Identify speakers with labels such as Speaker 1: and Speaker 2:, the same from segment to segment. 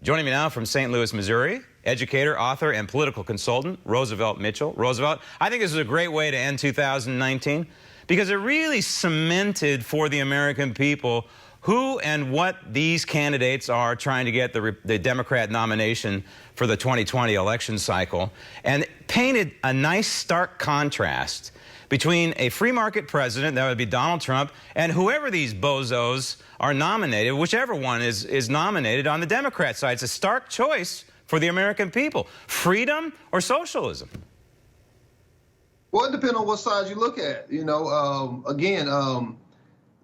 Speaker 1: Joining me now from St. Louis, Missouri, educator, author, and political consultant, Roosevelt Mitchell. Roosevelt, I think this is a great way to end 2019 because it really cemented for the American people who and what these candidates are trying to get the Democrat nomination for the 2020 election cycle, and painted a nice stark contrast between a free market president, that would be Donald Trump, and whoever these bozos are nominated, whichever one is nominated on the Democrat side. It's a stark choice for the American people. Freedom or socialism?
Speaker 2: Well, it depends on what side you look at. You know,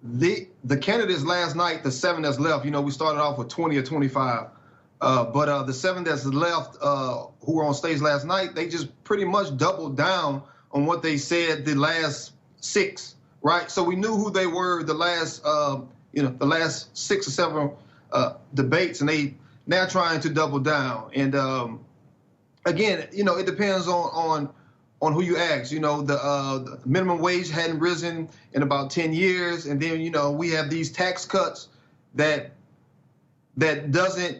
Speaker 2: the candidates last night, the 7 that's left, you know, we started off with 20 or 25. But the 7 that's left who were on stage last night, they just pretty much doubled down on what they said the last 6, right? So we knew who they were the last, the last 6 or 7 debates, and they now trying to double down. And again, you know, it depends on who you ask. You know, the minimum wage hadn't risen in about 10 years, and then, you know, we have these tax cuts that doesn't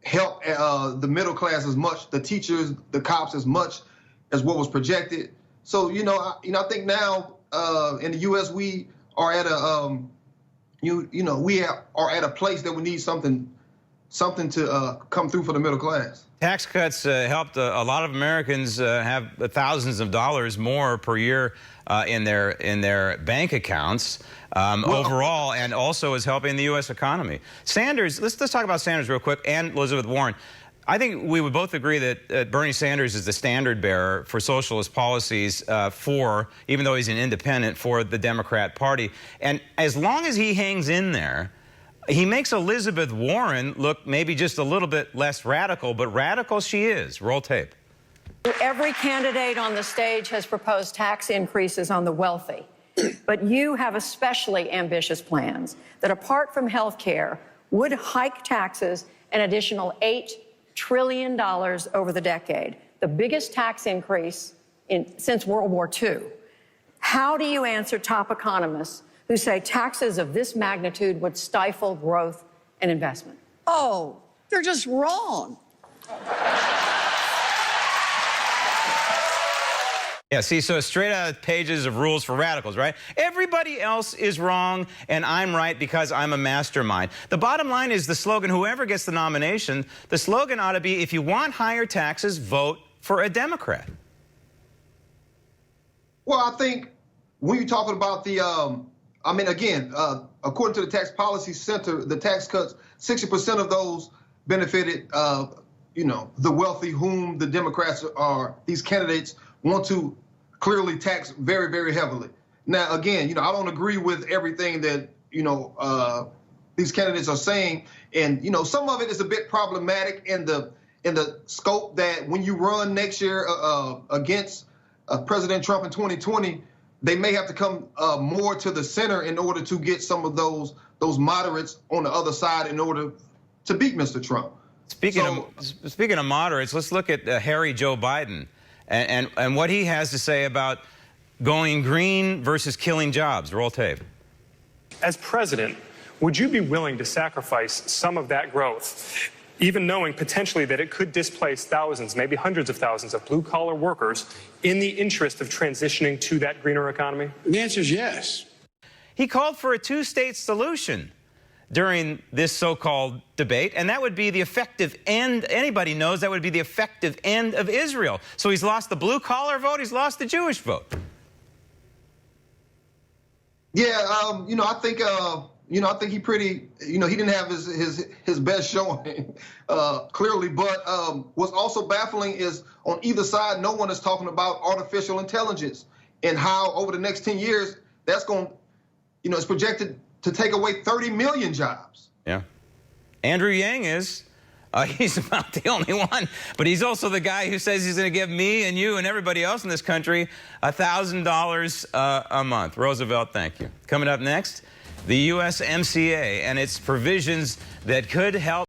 Speaker 2: help the middle class as much, the teachers, the cops as much as what was projected. So, you know, I think now in the U.S. we are at a we are at a place that we need something to come through for the middle class.
Speaker 1: Tax cuts helped a lot of Americans have thousands of dollars more per year in their bank accounts overall, and also is helping the U.S. economy. Sanders, let's talk about Sanders real quick, and Elizabeth Warren. I think we would both agree that Bernie Sanders is the standard bearer for socialist policies even though he's an independent, for the Democrat Party. And as long as he hangs in there, he makes Elizabeth Warren look maybe just a little bit less radical, but radical she is. Roll tape.
Speaker 3: Every candidate on the stage has proposed tax increases on the wealthy, but you have especially ambitious plans that, apart from health care, would hike taxes an additional $8 trillion over the decade, the biggest tax increase since World War II. How do you answer top economists who say taxes of this magnitude would stifle growth and investment?
Speaker 4: Oh, they're just wrong.
Speaker 1: Yeah, see, so straight out of pages of rules for radicals, right? Everybody else is wrong, and I'm right because I'm a mastermind. The bottom line is the slogan, whoever gets the nomination, the slogan ought to be, if you want higher taxes, vote for a Democrat.
Speaker 2: Well, I think when you're talking about the, according to the Tax Policy Center, the tax cuts, 60% of those benefited, the wealthy, whom the Democrats these candidates want to clearly tax very, very heavily. Now, again, I don't agree with everything that, these candidates are saying. And, some of it is a bit problematic in the scope that when you run next year against President Trump in 2020, they may have to come more to the center in order to get some of those moderates on the other side in order to beat Mr. Trump.
Speaker 1: Speaking of moderates, let's look at Harry Joe Biden and what he has to say about going green versus killing jobs. Roll tape.
Speaker 5: As president, would you be willing to sacrifice some of that growth, even knowing potentially that it could displace thousands, maybe hundreds of thousands of blue-collar workers in the interest of transitioning to that greener economy?
Speaker 6: The answer is yes.
Speaker 1: He called for a two-state solution during this so-called debate, and that would be the effective end. Anybody knows that would be the effective end of Israel. So he's lost the blue-collar vote, he's lost the Jewish vote.
Speaker 2: Yeah, I think he pretty, he didn't have his best showing clearly. But what's also baffling is on either side, no one is talking about artificial intelligence and how over the next 10 years that's going, it's projected to take away 30 million jobs.
Speaker 1: Yeah, Andrew Yang is. He's about the only one, but he's also the guy who says he's going to give me and you and everybody else in this country $1,000 a month. Roosevelt, thank you. Coming up next, the USMCA and its provisions that could help